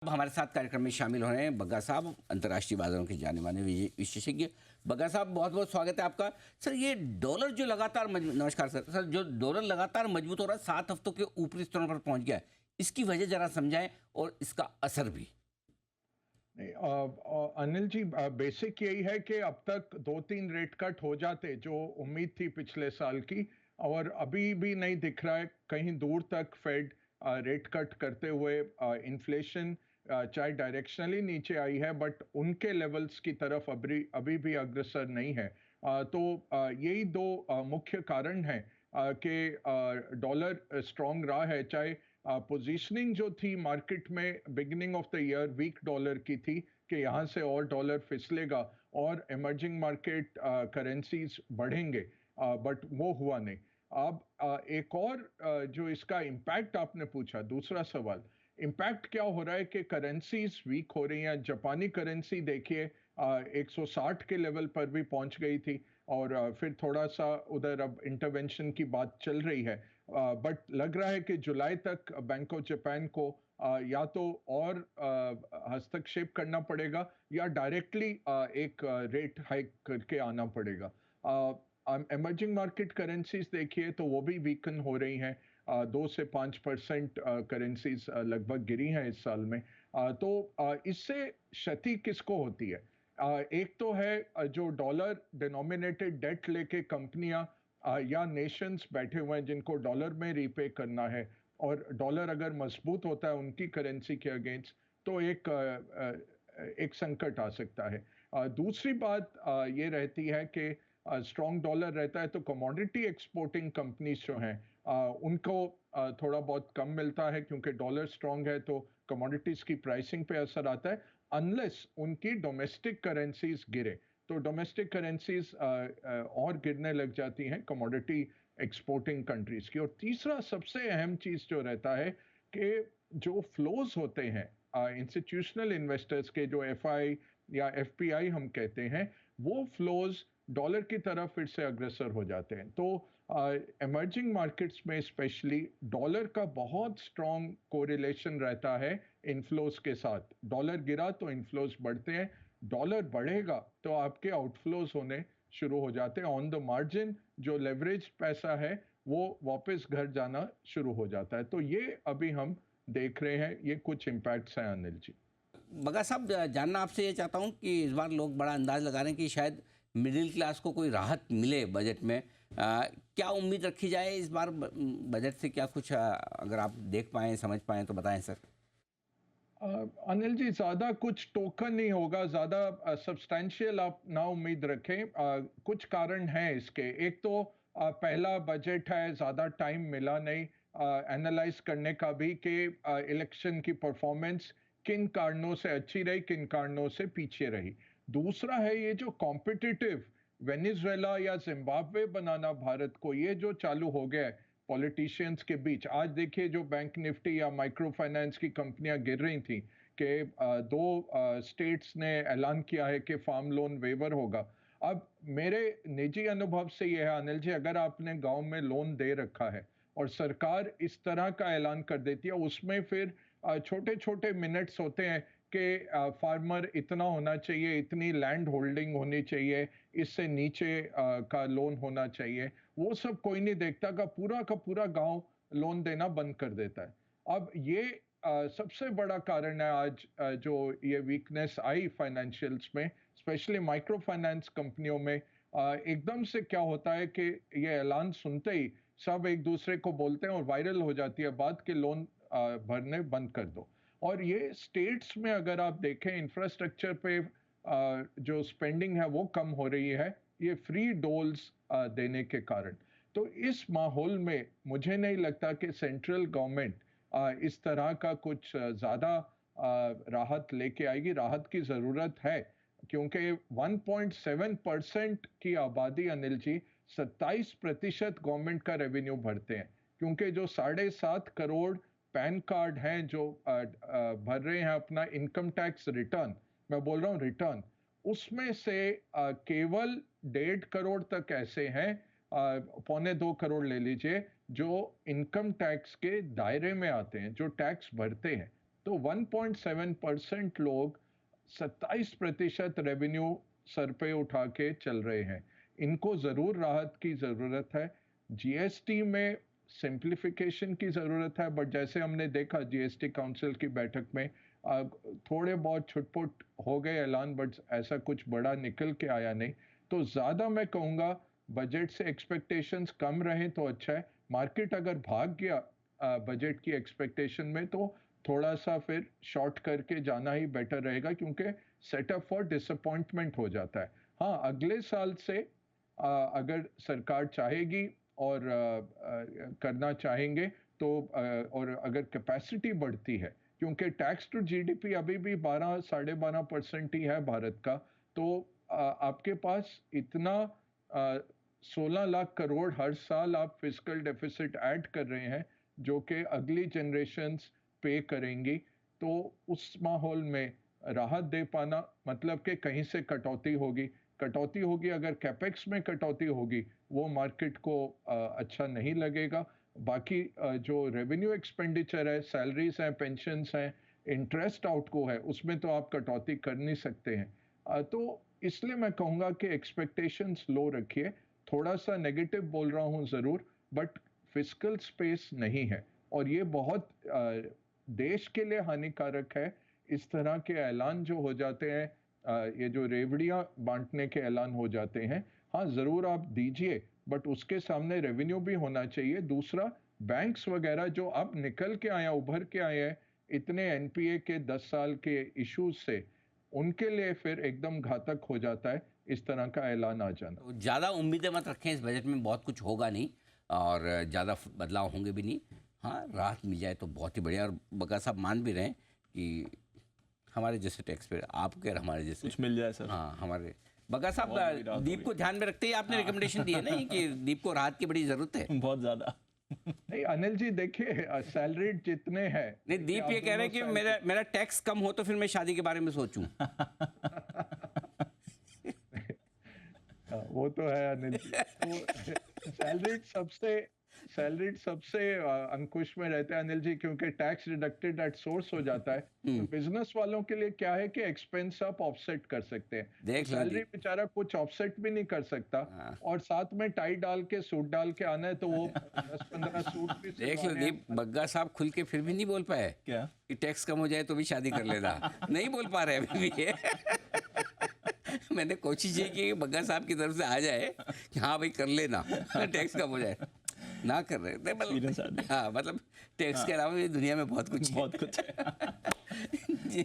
अब हमारे साथ कार्यक्रम में शामिल हो रहे हैं बग्गा साहब, अंतर्राष्ट्रीय बाजारों के जाने माने विशेषज्ञ। बग्गा साहब, बहुत बहुत स्वागत है आपका। सर, ये डॉलर जो लगातार नमस्कार सर, जो डॉलर लगातार मजबूत हो रहा है, 7 हफ्तों के ऊपरी स्तरों पर पहुंच गया है, इसकी वजह जरा समझाएं और इसका असर भी। नहीं, अनिल जी, बेसिक यही है कि अब तक 2-3 रेट कट हो जाते जो उम्मीद थी पिछले साल की, और अभी भी नहीं दिख रहा है कहीं दूर तक फेड रेट कट करते हुए। इन्फ्लेशन चाहे डायरेक्शनली नीचे आई है, बट उनके लेवल्स की तरफ अभी अभी भी अग्रसर नहीं है। तो यही दो मुख्य कारण हैं कि डॉलर स्ट्रांग रहा है। चाहे पोजीशनिंग जो थी मार्केट में beginning of the year weak dollar की थी कि यहाँ से और डॉलर फिसलेगा और इमर्जिंग मार्केट करेंसीज बढ़ेंगे, बट वो हुआ नहीं। अब एक और जो इसका इम्पैक्ट आपने पूछा, दूसरा सवाल, इम्पैक्ट क्या हो रहा है कि करेंसीज वीक हो रही हैं। जापानी करेंसी देखिए 160 के लेवल पर भी पहुंच गई थी, और फिर थोड़ा सा उधर अब इंटरवेंशन की बात चल रही है। बट लग रहा है कि जुलाई तक बैंक ऑफ जापान को या तो और हस्तक्षेप करना पड़ेगा या डायरेक्टली एक रेट हाइक करके आना पड़ेगा। इमर्जिंग मार्केट करेंसीज देखिए तो वो भी वीकन हो रही हैं। 2 से 5% करेंसीज लगभग गिरी हैं इस साल में। तो इससे क्षति किसको होती है? एक तो है जो डॉलर डिनोमिनेटेड डेट लेके कंपनियां या नेशंस बैठे हुए हैं जिनको डॉलर में रीपे करना है, और डॉलर अगर मजबूत होता है उनकी करेंसी के अगेंस्ट तो एक संकट आ सकता है। दूसरी बात ये रहती है कि स्ट्रॉन्ग डॉलर रहता है तो कमोडिटी एक्सपोर्टिंग कंपनीज जो हैं उनको थोड़ा बहुत कम मिलता है, क्योंकि डॉलर स्ट्रॉन्ग है तो कमोडिटीज की प्राइसिंग पे असर आता है, अनलेस उनकी डोमेस्टिक करेंसीज गिरे। तो डोमेस्टिक करेंसीज और गिरने लग जाती हैं कमोडिटी एक्सपोर्टिंग कंट्रीज की। और तीसरा सबसे अहम चीज जो रहता है कि जो फ्लोज होते हैं इंस्टीट्यूशनल इन्वेस्टर्स के, जो एफआई या एफपीआई हम कहते हैं, वो फ्लोज डॉलर की तरफ फिर से अग्रसर हो जाते हैं। तो इमर्जिंग मार्केट्स में स्पेशली डॉलर का बहुत स्ट्रॉन्ग कोरिलेशन रहता है इनफ्लोज के साथ। डॉलर गिरा तो इनफ्लोज बढ़ते हैं, डॉलर बढ़ेगा तो आपके आउटफ्लोज होने शुरू हो जाते हैं। ऑन द मार्जिन जो लेवरेज पैसा है वो वापस घर जाना शुरू हो जाता है। तो ये अभी हम देख रहे हैं, ये कुछ इम्पैक्ट्स हैं अनिल जी। बग्गा साहब, जानना आपसे ये चाहता हूँ कि इस बार लोग बड़ा अंदाज लगा रहे हैं कि शायद मिडिल क्लास को कोई राहत मिले बजट में। क्या उम्मीद रखी जाए इस बार बजट से? क्या कुछ अगर आप देख पाएँ, समझ पाएँ तो बताएं सर। अनिल जी, ज़्यादा कुछ टोकन नहीं होगा, ज़्यादा सब्सटैंशियल आप ना उम्मीद रखें। कुछ कारण हैं इसके। एक तो पहला बजट है, ज़्यादा टाइम मिला नहीं एनालाइज करने का भी कि इलेक्शन की परफॉर्मेंस किन कारणों से अच्छी रही, किन कारणों से पीछे रही। दूसरा है ये जो कॉम्पिटिटिव वेनेजुएला या जिम्बाब्वे बनाना भारत को, ये जो चालू हो गया है पॉलिटिशियंस के बीच। आज देखिए जो बैंक निफ्टी या माइक्रो फाइनेंस की कंपनियां गिर रही थी कि दो स्टेट्स ने ऐलान किया है कि फार्म लोन वेवर होगा। अब मेरे निजी अनुभव से यह है अनिल जी, अगर आपने गांव में लोन दे रखा है और सरकार इस तरह का ऐलान कर देती है, उसमें फिर छोटे छोटे मिनट्स होते हैं कि फार्मर इतना होना चाहिए, इतनी लैंड होल्डिंग होनी चाहिए, इससे नीचे का लोन होना चाहिए, वो सब कोई नहीं देखता। का पूरा गांव लोन देना बंद कर देता है। अब ये सबसे बड़ा कारण है आज जो ये वीकनेस आई फाइनेंशियल्स में, स्पेशली माइक्रो फाइनेंस कंपनियों में। एकदम से क्या होता है कि ये ऐलान सुनते ही सब एक दूसरे को बोलते हैं और वायरल हो जाती है बात कि लोन भरने बंद कर दो। और ये स्टेट्स में अगर आप देखें इंफ्रास्ट्रक्चर पे जो स्पेंडिंग है वो कम हो रही है, ये फ्री डोल्स देने के कारण। तो इस माहौल में मुझे नहीं लगता कि सेंट्रल गवर्नमेंट इस तरह का कुछ ज़्यादा राहत लेके आएगी। राहत की ज़रूरत है, क्योंकि 1.7% की आबादी अनिल जी 27% गवर्नमेंट का रेवेन्यू भरते हैं। क्योंकि जो 7.5 करोड़ पैन कार्ड हैं जो भर रहे हैं अपना इनकम टैक्स रिटर्न, मैं बोल रहा हूँ रिटर्न, उसमें से केवल 1.5 करोड़ तक ऐसे हैं, 1.25 करोड़ ले लीजिए, जो इनकम टैक्स के दायरे में आते हैं, जो टैक्स भरते हैं। तो 1.7% लोग 27% रेवेन्यू सर पे उठा के चल रहे हैं। इनको ज़रूर राहत की ज़रूरत है। जीएसटी में सिंप्लीफिकेशन की ज़रूरत है, बट जैसे हमने देखा जीएसटी काउंसिल की बैठक में थोड़े बहुत छुटपुट हो गए ऐलान, बट ऐसा कुछ बड़ा निकल के आया नहीं। तो ज़्यादा मैं कहूँगा बजट से एक्सपेक्टेशंस कम रहें तो अच्छा है। मार्केट अगर भाग गया बजट की एक्सपेक्टेशन में तो थोड़ा सा फिर शॉर्ट करके जाना ही बेटर रहेगा, क्योंकि सेटअप फॉर डिसअपॉइंटमेंट हो जाता है। हाँ, अगले साल से अगर सरकार चाहेगी और करना चाहेंगे तो और अगर कैपेसिटी बढ़ती है, क्योंकि टैक्स टू जीडीपी अभी भी 12-12.5% ही है भारत का, तो आपके पास इतना 16 लाख करोड़ हर साल आप फिस्कल डेफिसिट ऐड कर रहे हैं, जो कि अगली जनरेशन्स पे करेंगी। तो उस माहौल में राहत दे पाना मतलब कि कहीं से कटौती होगी, अगर कैपेक्स में कटौती होगी वो मार्केट को अच्छा नहीं लगेगा। बाकी जो रेवेन्यू एक्सपेंडिचर है, सैलरीज हैं, पेंशन्स हैं, इंटरेस्ट आउटगो है, उसमें तो आप कटौती कर नहीं सकते हैं। तो इसलिए मैं कहूँगा कि एक्सपेक्टेशंस लो रखिए। थोड़ा सा नेगेटिव बोल रहा हूँ ज़रूर, बट फिस्कल स्पेस नहीं है, और ये बहुत देश के लिए हानिकारक है। इस तरह के ऐलान जो हो जाते हैं, ये जो रेवड़ियाँ बांटने के ऐलान हो जाते हैं, हाँ ज़रूर आप दीजिए, बट उसके सामने रेवेन्यू भी होना चाहिए। दूसरा, बैंक्स वगैरह जो अब निकल के आए, उभर के आए हैं इतने एनपीए के 10 साल के इश्यूज से, उनके लिए फिर एकदम घातक हो जाता है इस तरह का ऐलान आ जाना। तो ज़्यादा उम्मीदें मत रखें, इस बजट में बहुत कुछ होगा नहीं और ज़्यादा बदलाव होंगे भी नहीं। हाँ, राहत मिल जाए तो बहुत ही बढ़िया। और बग्गा साहब मान भी रहे हैं कि हमारे जैसे टैक्स पेयर, आपके और हमारे जैसे कुछ मिल जाए सर। हाँ, हमारे बग्गा साहब बहुत बड़ी राहत दीप होगी। को ध्यान में रखते ही आपने रिकमेंडेशन दी है ना कि दीप को राहत की बड़ी ज़रूरत है। बहुत ज़्यादा। नहीं अनिल जी, देखिए सैलरीड जितने हैं, नहीं, दीप आप ये कह रहे हैं कि दोनों मेरा टैक्स कम हो तो फिर मैं शादी के बारे में सोचूं। वो तो है अनिल जी। तो सैलरीड सबसे अंकुश में रहते हैं अनिल जी, क्योंकि टैक्स डिडक्टेड एट सोर्स हो जाता है। तो बिजनेस वालों के लिए क्या है कि एक्सपेंस आप ऑफसेट कर सकते हैं। देख लो सैलरी दीप। बेचारा कुछ ऑफसेट भी नहीं कर सकता, हाँ। और साथ में टाई डाल के सूट डाल के आना है तो वो 10-15 सूट भी देख लो सिलवाने हैं। दीप, बग्गा साहब खुल के फिर भी नहीं बोल पाए क्या? कि टैक्स कम हो जाए तो भी शादी कर लेना। नहीं बोल पा रहे अभी भी। मैंने कोशिश ये की कि बग्गा साहब की तरफ से आ जाए कि हाँ भाई कर लेना, टैक्स कम हो जाए। ना कर रहे थे, Experience आ मतलब हाँ, मतलब टैक्स के अलावा भी दुनिया में बहुत कुछ है। बहुत कुछ। जी।